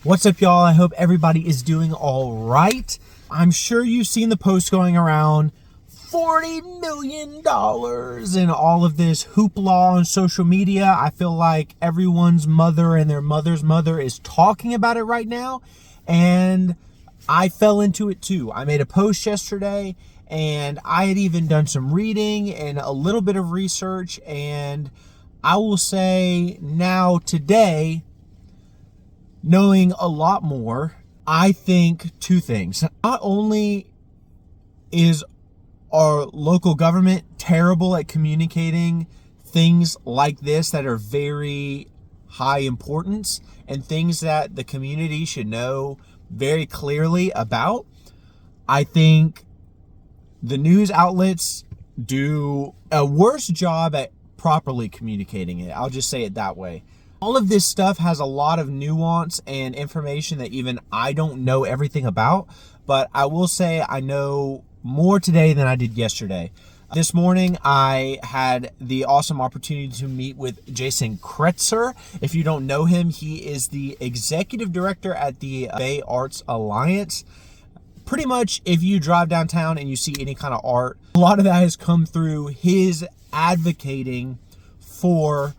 What's up, y'all? I hope everybody is doing all right. I'm sure you've seen the post going around, $40 million and all of this hoopla on social media. I feel like everyone's mother and their mother's mother is talking about it right now, and I fell into it too. I made a post yesterday, and I had even done some reading and a little bit of research, and I will say now today, knowing a lot more, I think two things. Not only is our local government terrible at communicating things like this that are very high importance and things that the community should know very clearly about, I think the news outlets do a worse job at properly communicating it. I'll just say it that way. All of this stuff has a lot of nuance and information that even I don't know everything about, but I will say I know more today than I did yesterday. This morning, I had the awesome opportunity to meet with Jason Kretzer. If you don't know him, he is the executive director at the Bay Arts Alliance. Pretty much, if you drive downtown and you see any kind of art, a lot of that has come through his advocating for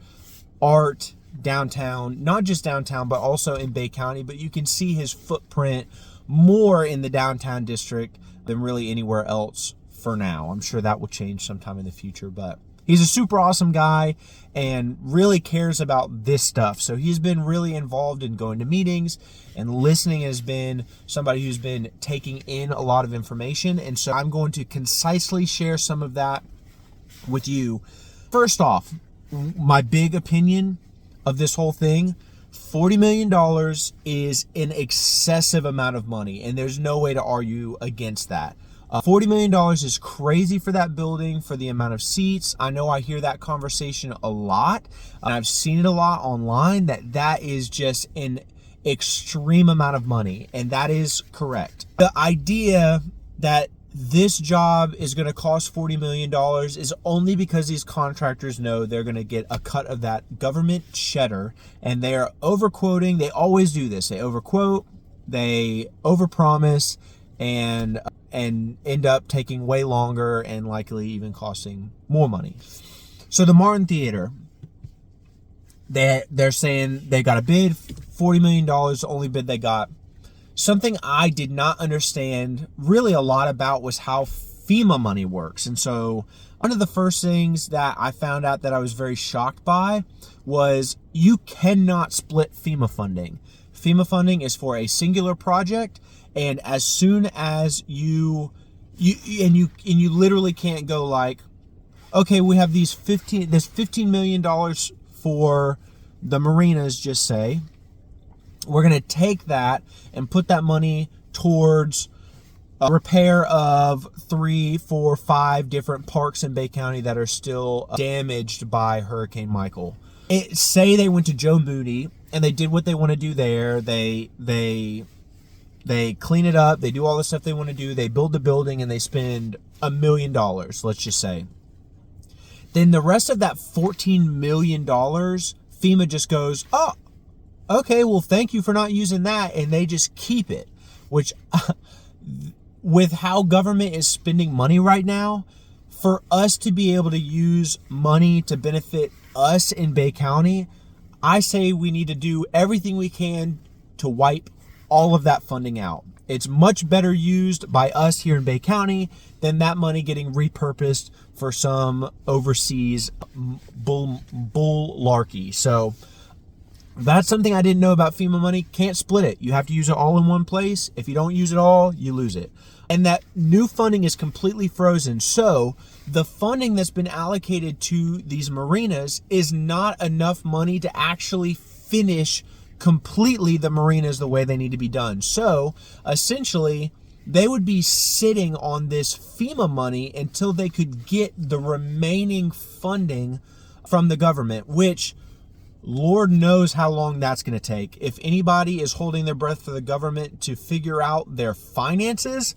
art downtown, not just downtown, but also in Bay County. But you can see his footprint more in the downtown district than really anywhere else for now. I'm sure that will change sometime in the future, but he's a super awesome guy and really cares about this stuff. So he's been really involved in going to meetings, and listening has been somebody who's been taking in a lot of information. And so I'm going to concisely share some of that with you. First off, my big opinion of this whole thing, $40 million is an excessive amount of money, and there's no way to argue against that. $40 million is crazy for that building, for the amount of seats. I know I hear that conversation a lot, and I've seen it a lot online, that is just an extreme amount of money, and that is correct. The idea that this job is going to cost $40 million is only because these contractors know they're going to get a cut of that government cheddar, and they're overquoting. They always do this. They overquote, they overpromise, and end up taking way longer and likely even costing more money. So the Martin Theater, they're saying they got a bid, $40 million, the only bid they got. Something I did not understand really a lot about was how FEMA money works. And so one of the first things that I found out that I was very shocked by was you cannot split FEMA funding. FEMA funding is for a singular project, and as soon as you literally can't go like, okay, we have this $15 million for the marinas, just say. We're going to take that and put that money towards a repair of 3, 4, 5 different parks in Bay County that are still damaged by Hurricane Michael. Say they went to Joe Moody and they did what they want to do there. They clean it up. They do all the stuff they want to do. They build the building and they spend $1 million, let's just say. Then the rest of that $14 million, FEMA just goes, oh, okay, well, thank you for not using that, and they just keep it, which with how government is spending money right now, for us to be able to use money to benefit us in Bay County, I say we need to do everything we can to wipe all of that funding out. It's much better used by us here in Bay County than that money getting repurposed for some overseas bull-larky. So that's something I didn't know about FEMA money. Can't split it. You have to use it all in one place. If you don't use it all, you lose it. And that new funding is completely frozen. So the funding that's been allocated to these marinas is not enough money to actually finish completely the marinas the way they need to be done. So essentially, they would be sitting on this FEMA money until they could get the remaining funding from the government, which Lord knows how long that's going to take. If anybody is holding their breath for the government to figure out their finances,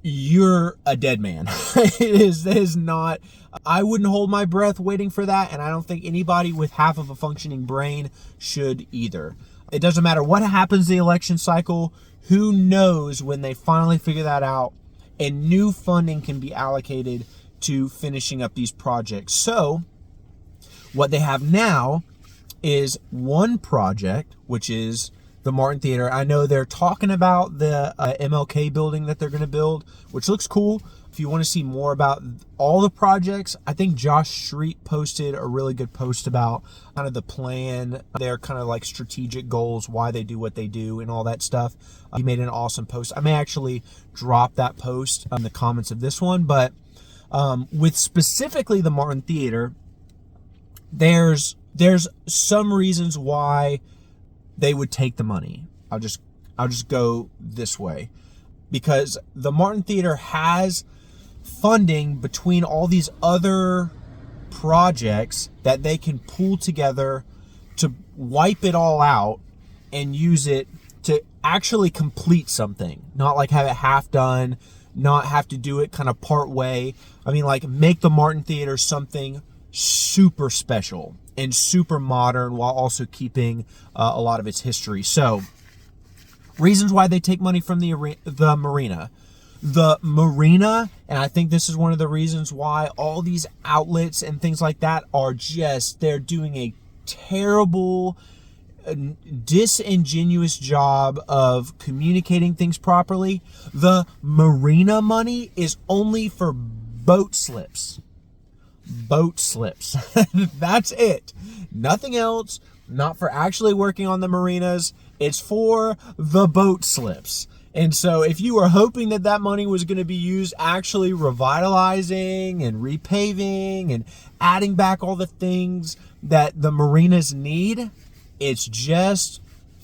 you're a dead man. It is not. I wouldn't hold my breath waiting for that, and I don't think anybody with half of a functioning brain should either. It doesn't matter what happens the election cycle. Who knows when they finally figure that out and new funding can be allocated to finishing up these projects. So what they have now is one project, which is the Martin Theater. I know they're talking about the MLK building that they're going to build, which looks cool. If you want to see more about all the projects, I think Josh Street posted a really good post about kind of the plan, their kind of like strategic goals, why they do what they do and all that stuff. He made an awesome post. I may actually drop that post in the comments of this one, but with specifically the Martin Theater, there's some reasons why they would take the money. I'll just go this way, because the Martin Theater has funding between all these other projects that they can pull together to wipe it all out and use it to actually complete something, not like have it half done, not have to do it kind of part way. I mean, like, make the Martin Theater something super special and super modern while also keeping a lot of its history. So, reasons why they take money from the marina. The marina, and I think this is one of the reasons why all these outlets and things like that are just, they're doing a terrible, disingenuous job of communicating things properly. The marina money is only for boat slips. Boat slips. That's it. Nothing else. Not for actually working on the marinas. It's for the boat slips. And so if you were hoping that that money was going to be used actually revitalizing and repaving and adding back all the things that the marinas need, it's just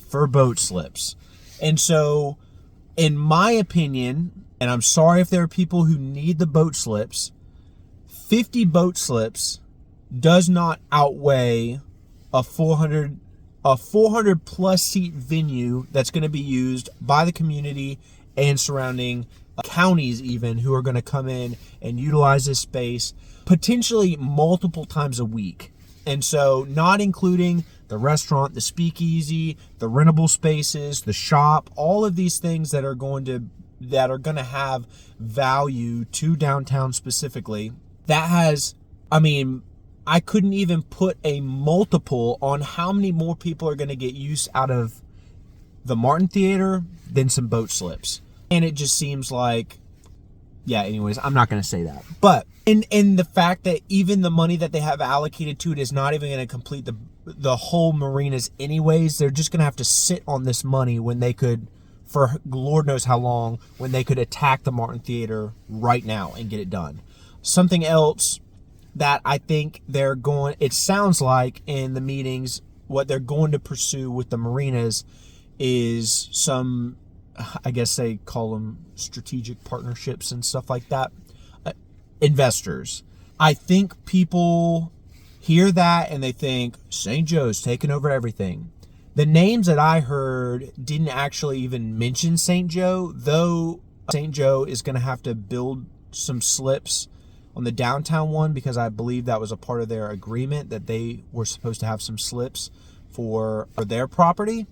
for boat slips. And so, in my opinion, and I'm sorry if there are people who need the boat slips, 50 boat slips does not outweigh a 400 plus seat venue that's going to be used by the community and surrounding counties even, who are going to come in and utilize this space potentially multiple times a week. And so, not including the restaurant, the speakeasy, the rentable spaces, the shop, all of these things that are going to have value to downtown specifically. That has, I mean, I couldn't even put a multiple on how many more people are going to get use out of the Martin Theater than some boat slips. And it just seems like, yeah, anyways, I'm not going to say that. But in the fact that even the money that they have allocated to it is not even going to complete the whole marinas anyways, they're just going to have to sit on this money when they could, for Lord knows how long, when they could attack the Martin Theater right now and get it done. Something else that I think it sounds like in the meetings, what they're going to pursue with the marinas is some, I guess they call them strategic partnerships and stuff like that. Investors. I think people hear that and they think St. Joe's taking over everything. The names that I heard didn't actually even mention St. Joe, though St. Joe is going to have to build some slips on the downtown one, because I believe that was a part of their agreement that they were supposed to have some slips for their property.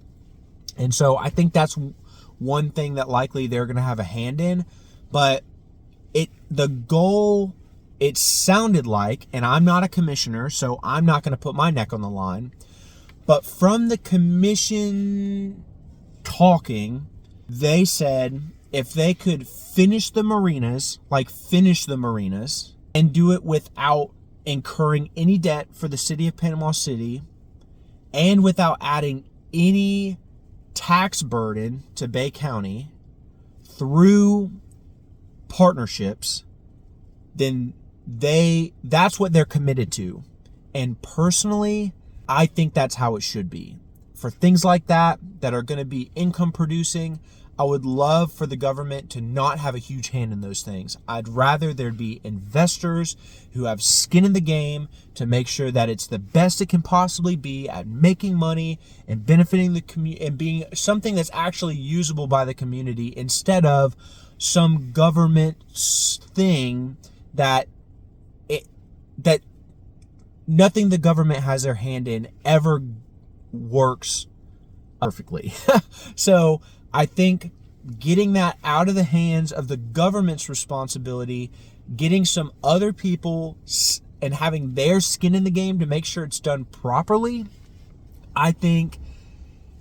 And so I think that's one thing that likely they're going to have a hand in. But the goal, it sounded like, and I'm not a commissioner, so I'm not going to put my neck on the line, but from the commission talking, they said if they could finish the marinas, and do it without incurring any debt for the city of Panama City and without adding any tax burden to Bay County through partnerships, then that's what they're committed to. And personally, I think that's how it should be. For things like that are going to be income producing, I would love for the government to not have a huge hand in those things. I'd rather there'd be investors who have skin in the game to make sure that it's the best it can possibly be at making money and benefiting the community and being something that's actually usable by the community, instead of some government thing that nothing the government has their hand in ever works perfectly. So I think getting that out of the hands of the government's responsibility, getting some other people and having their skin in the game to make sure it's done properly, I think,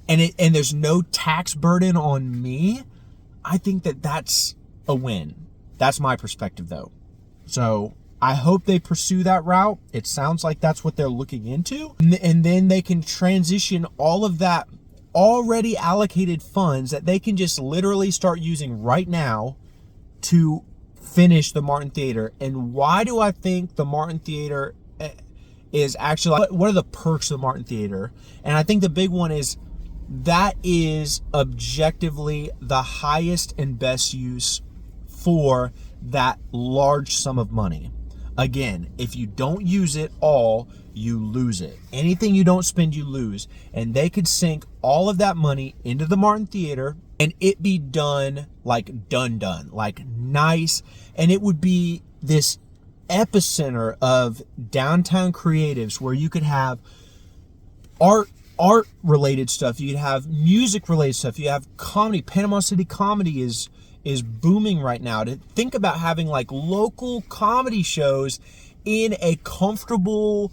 and there's no tax burden on me, I think that's a win. That's my perspective, though. So I hope they pursue that route. It sounds like that's what they're looking into. And then they can transition all of that already allocated funds that they can just literally start using right now to finish the Martin Theater. And why do I think the Martin Theater is actually, what are the perks of the Martin Theater? And I think the big one is that is objectively the highest and best use for that large sum of money. Again, if you don't use it all, you lose it. Anything you don't spend, you lose. And they could sink all of that money into the Martin Theater and it be done, like done, like nice. And it would be this epicenter of downtown creatives where you could have art related stuff, you could have music related stuff, you have comedy. Panama City comedy is booming right now. To think about having like local comedy shows in a comfortable,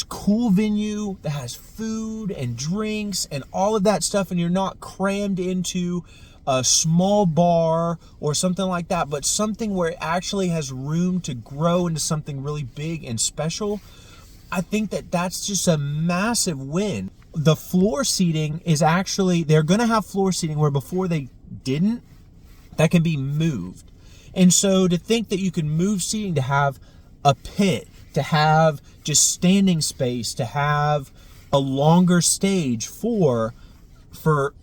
cool venue that has food and drinks and all of that stuff, and you're not crammed into a small bar or something like that, but something where it actually has room to grow into something really big and special. I think that's just a massive win. The floor seating is actually, they're going to have floor seating where before they didn't. That can be moved. And so to think that you can move seating to have a pit, to have just standing space, to have a longer stage for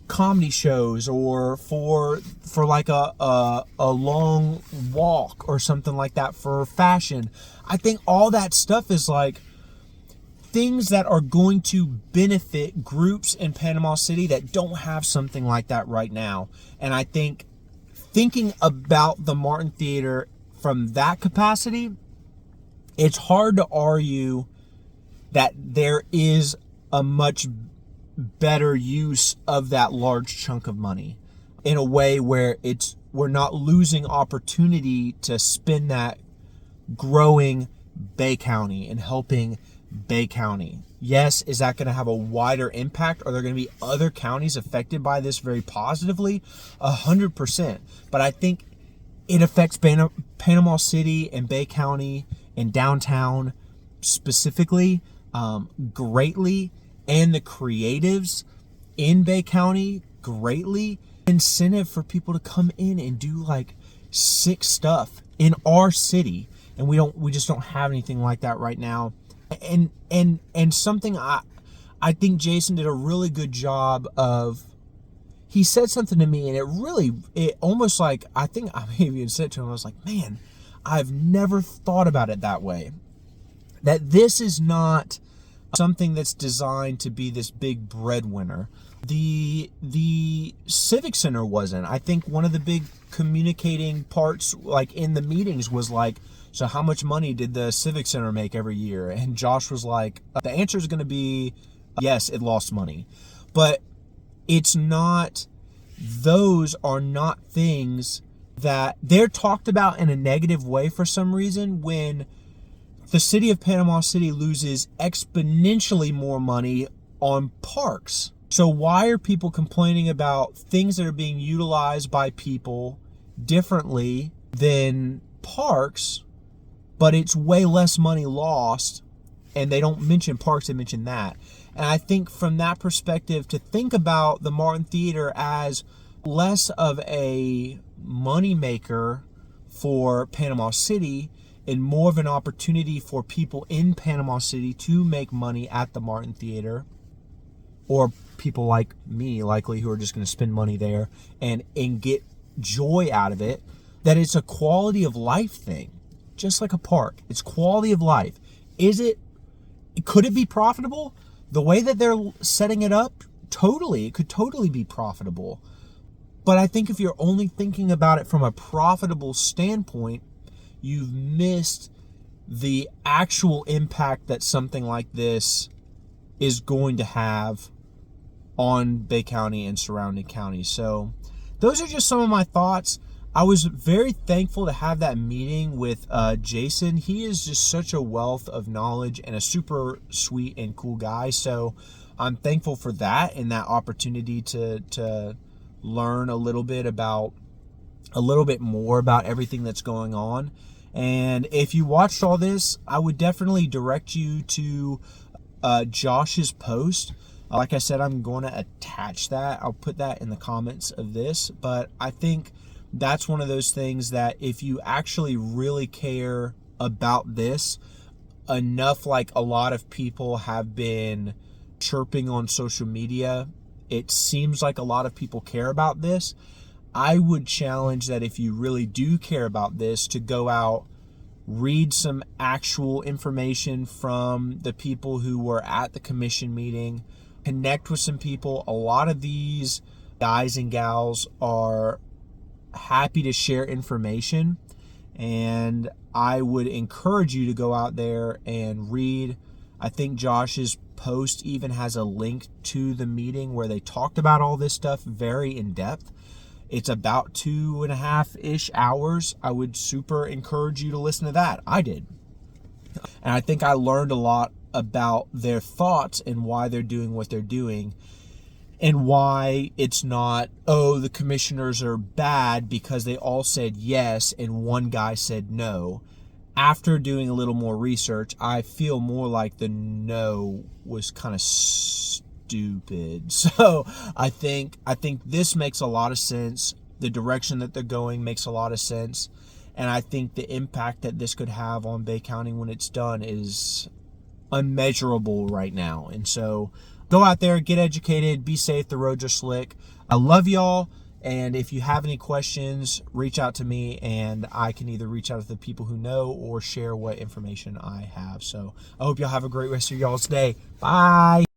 comedy shows or for like a long walk or something like that for fashion. I think all that stuff is like things that are going to benefit groups in Panama City that don't have something like that right now. And I think thinking about the Martin Theater from that capacity, it's hard to argue that there is a much better use of that large chunk of money in a way where we're not losing opportunity to spend that growing Bay County and helping Bay County. Yes, is that going to have a wider impact? Are there going to be other counties affected by this very positively? 100%. But I think it affects Panama City and Bay County and downtown specifically greatly, and the creatives in Bay County greatly. Incentive for people to come in and do like sick stuff in our city, and we just don't have anything like that right now. And something I think Jason did a really good job of. He said something to me, and it almost like, I think I maybe even said to him, I was like, man, I've never thought about it that way. That this is not something that's designed to be this big breadwinner. The Civic Center wasn't. I think one of the big communicating parts, like in the meetings, was like, so how much money did the Civic Center make every year? And Josh was like, the answer is going to be, yes, it lost money. But it's not, those are not things that they're talked about in a negative way for some reason, when the city of Panama City loses exponentially more money on parks. So why are people complaining about things that are being utilized by people differently than parks, but it's way less money lost, and they don't mention parks, they mention that. And I think from that perspective, to think about the Martin Theater as less of a moneymaker for Panama City and more of an opportunity for people in Panama City to make money at the Martin Theater, or people like me, likely, who are just going to spend money there and get joy out of it, that it's a quality of life thing, just like a park. It's quality of life. Could it be profitable? The way that they're setting it up, totally, it could totally be profitable. But I think if you're only thinking about it from a profitable standpoint, you've missed the actual impact that something like this is going to have on Bay County and surrounding counties. So those are just some of my thoughts. I was very thankful to have that meeting with Jason. He is just such a wealth of knowledge and a super sweet and cool guy. So I'm thankful for that and that opportunity to learn a little bit more about everything that's going on. And if you watched all this, I would definitely direct you to Josh's post. Like I said, I'm going to attach that. I'll put that in the comments of this. But I think that's one of those things that if you actually really care about this enough, like a lot of people have been chirping on social media, it seems like a lot of people care about this. I would challenge that if you really do care about this, to go out, read some actual information from the people who were at the commission meeting, connect with some people. A lot of these guys and gals are happy to share information, and I would encourage you to go out there and read. I think Josh's post even has a link to the meeting where they talked about all this stuff very in depth. It's about 2.5-ish hours. I would super encourage you to listen to that. I did. And I think I learned a lot about their thoughts and why they're doing what they're doing, and why it's not, oh, the commissioners are bad because they all said yes and one guy said no. After doing a little more research, I feel more like the no was kind of stupid. So I think this makes a lot of sense. The direction that they're going makes a lot of sense. And I think the impact that this could have on Bay County when it's done is unmeasurable right now. And so go out there, get educated, be safe. The roads are slick. I love y'all. And if you have any questions, reach out to me, and I can either reach out to the people who know or share what information I have. So I hope y'all have a great rest of y'all's day. Bye.